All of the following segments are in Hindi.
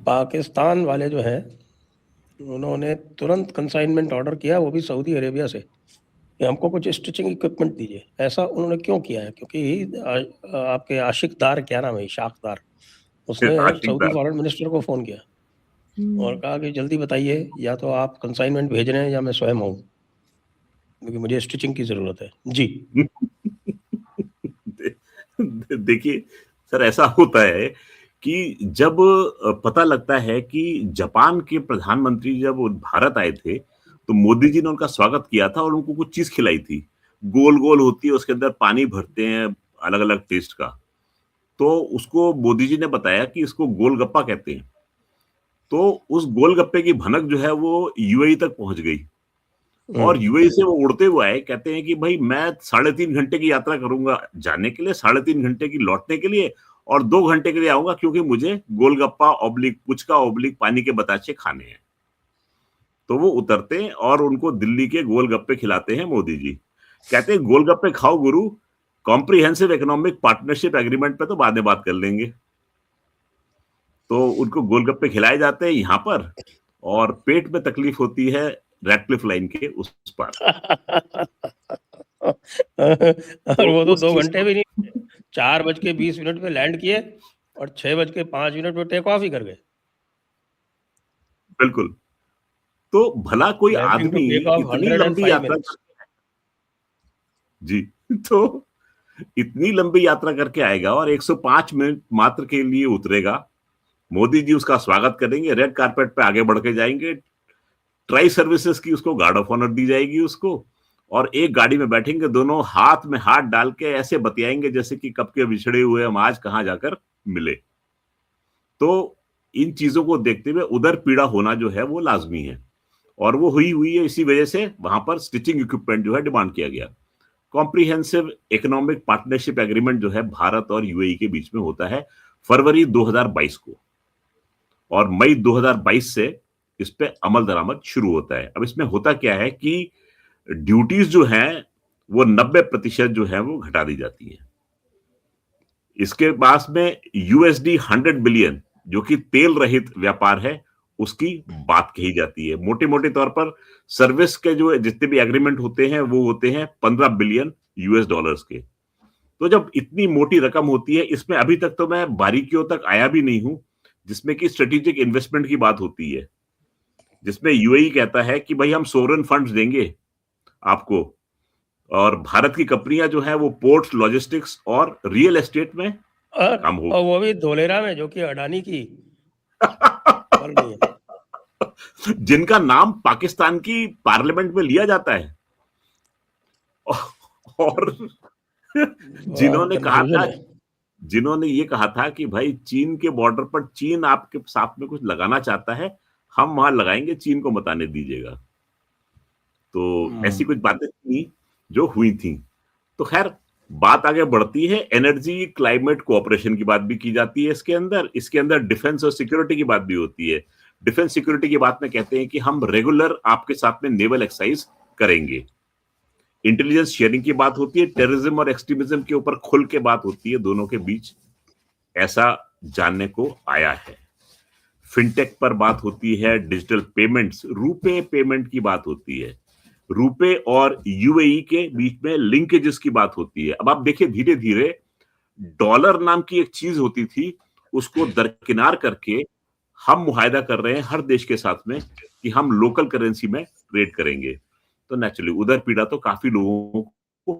पाकिस्तान वाले जो हैं उन्होंने तुरंत कंसाइनमेंट ऑर्डर किया, वो भी सऊदी अरेबिया से, कि हमको कुछ स्टिचिंग इक्विपमेंट दीजिए। ऐसा उन्होंने क्यों किया है? क्योंकि आपके आशिक दार, क्या नाम है, इशाक दार, उसने सऊदी आशिकदार। फॉरेन मिनिस्टर को फ़ोन किया और कहा कि जल्दी बताइए, या तो आप कंसाइनमेंट भेज रहे हैं या मैं स्वयं आऊँ, क्योंकि मुझे स्टिचिंग की ज़रूरत है। जी। देखिए सर, ऐसा होता है कि जब पता लगता है कि जापान के प्रधानमंत्री जब वो भारत आए थे, तो मोदी जी ने उनका स्वागत किया था और उनको कुछ चीज़ खिलाई थी। गोल-गोल होती है, उसके अंदर पानी भरते हैं अलग-अलग टेस्ट का। तो उसको मोदी जी ने बताया कि इसको गोलगप्पा कहते हैं। तो उस गोलगप्पे की भनक जो है वो यूएई तक पहुँच गई और यूएई से वो उड़ते हुए आए, कहते हैं कि भई मैं 3.5 घंटे की यात्रा करूँगा जाने के लिए, 3.5 घंटे की लौटने के लिए और 2 घंटे के लिए आऊँगा क्योंकि मुझे गोलगप्पा ऑब्लिक पुचका ऑब्लिक पानी के बताशे खाने हैं। तो वो उतरते हैं और उनको दिल्ली के गोलगप्पे खिलाते हैं मोदी जी। कहते हैं गोलगप्पे खाओ गुरु, कॉम्प्रिहेंसिव इकोनॉमिक पार्टनरशिप एग्रीमेंट पे तो बाद में बात कर लेंगे। तो उनको गोलगप्पे खिलाए जाते हैं यहाँ पर और पेट में तकलीफ होती है रेडक्लिफ लाइन के उस पार। और तो वो तो उस 2 चीज़ घंटे को भी नहीं, 4:20 पे लैंड किए और 6:05 पे टेक ऑफ ही कर गए। बिल्कुल। तो भला कोई लैंडिंग टू आदमी टेक ऑफ इतनी लंबी 105 यात्रा मिनट्स। कर जी, तो इतनी लंबी यात्रा करके आएगा और 105 मिनट मात्र के लिए उतरेगा। मोदी जी उसका स्वागत करेंगे, रेड कार्पेट पे आगे बढ़ के जाएँगे। ट्राई सर्विसेज़ की उसको गार्ड ऑफ ऑनर दी जाएगी उसको और एक गाड़ी में बैठेंगे, दोनों हाथ में हाथ डाल के ऐसे बतियाएँगे जैसे कि कब के बिछड़े हुए हम आज कहाँ जाकर मिले। तो इन चीज़ों को देखते हुए उदर पीड़ा होना जो है वो लाज़मी है और वो हुई है, इसी वजह से वहाँ पर स्टिचिंग इक्विपमेंट जो है डिमांड किया गया। कॉम्प्रिहेंसिव इकोनॉमिक पार्टनरशिप एग्रीमेंट जो है भारत और यूएई के बीच में होता है फरवरी 2022 को और मई 2022 से इस पे अमल दरामद शुरू होता है। अब इसमें होता क्या है कि ड्यूटीज़ जो हैं, वो 90% जो है वो घटा दी जाती हैं। इसके पास में यूएसडी 100 बिलियन जो कि तेल रहित व्यापार है, उसकी बात कही जाती है। मोटे-मोटे तौर पर सर्विस के जो जितने भी एग्रीमेंट होते हैं, वो होते हैं 15 बिलियन यूएस डॉलर्स के। तो जब इतनी मोटी रकम होती है, इसमें अभी तक तो मैं बारीकियों तक आया भी नहीं हूँ, जिसमें कि स्ट्रेटेजिक इन्वेस्टमेंट की बात होती है। जिसमें यूएई कहता है कि भई हम सोवरेन फंड्स देंगे आपको और भारत की कंपनियाँ जो हैं वो पोर्ट्स, लॉजिस्टिक्स और रियल एस्टेट में काम हो और वो भी धोलेरा में, जो कि अडानी की कॉलोनी है। जिनका नाम पाकिस्तान की पार्लियामेंट में लिया जाता है। और बड़ा जिन्होंने कहा कन्फ्यूजन था है। जिन्होंने ये कहा था कि भाई चीन के बॉर्डर पर चीन आपके साथ में कुछ लगाना चाहता है, हम वहाँ लगाएँगे, चीन को मत आने दीजिएगा। तो ऐसी कुछ बातें थी, जो हुई थी। तो ख़ैर बात आगे बढ़ती है, एनर्जी क्लाइमेट कोऑपरेशन की बात भी की जाती है इसके अंदर डिफेंस और सिक्योरिटी की बात भी होती है। डिफेंस सिक्योरिटी की बात में कहते हैं कि हम रेगुलर आपके साथ में नेवल एक्सरसाइज करेंगे। इंटेलिजेंस शेयरिंग की बात होती है, टेररिज्म और एक्सट्रीमिज्म के ऊपर खुल के बात होती है दोनों के बीच, ऐसा जानने को आया है। फिनटेक पर बात होती है, डिजिटल पेमेंट्स, रुपे पेमेंट की बात होती है। रुपे और यूएई के बीच में लिंकेजेस की बात होती है। अब आप देखिए धीरे-धीरे डॉलर नाम की एक चीज़ होती थी, उसको दरकिनार करके हम मुआहदा कर रहे हैं हर देश के साथ में कि हम लोकल करेंसी में ट्रेड करेंगे। तो नेचुरली उधर पीड़ा तो काफ़ी लोगों को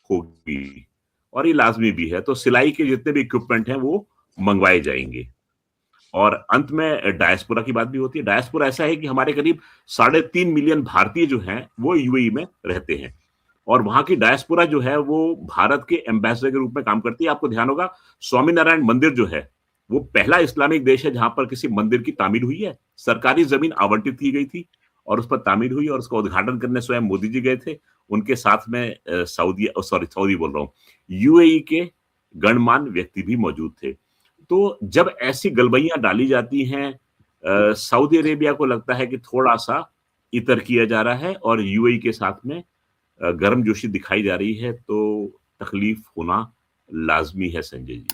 होगी और ये लाज़मी भी है। तो सिलाई के जितने भी इक्विपमेंट हैं वो मँगवाए जाएँगे। और अंत में डायस्पोरा की बात भी होती है। डायस्पोरा ऐसा है कि हमारे करीब 3.5 मिलियन भारतीय जो हैं, वो यूएई में रहते हैं और वहाँ की डायस्पोरा जो है, वो भारत के एम्बेसडर के रूप में काम करती है। आपको ध्यान होगा, स्वामीनारायण मंदिर जो है, वो पहला इस्लामिक देश है, जहाँ पर किसी मंदिर की तामीर हुई है। सरकारी ज़मीन आवंटित की गई थी और उस पर तामीर हुई और उसका उद्घाटन करने स्वयं मोदी जी गए थे। उनके साथ में सऊदी बोल रहा हूँ, यूएई के गणमान्य व्यक्ति भी मौजूद थे। तो जब ऐसी गलबैयाँ डाली जाती हैं सऊदी अरेबिया को लगता है कि थोड़ा-सा इतर किया जा रहा है और यूएई के साथ में गर्मजोशी दिखाई जा रही है, तो तकलीफ होना लाज़मी है संजय जी।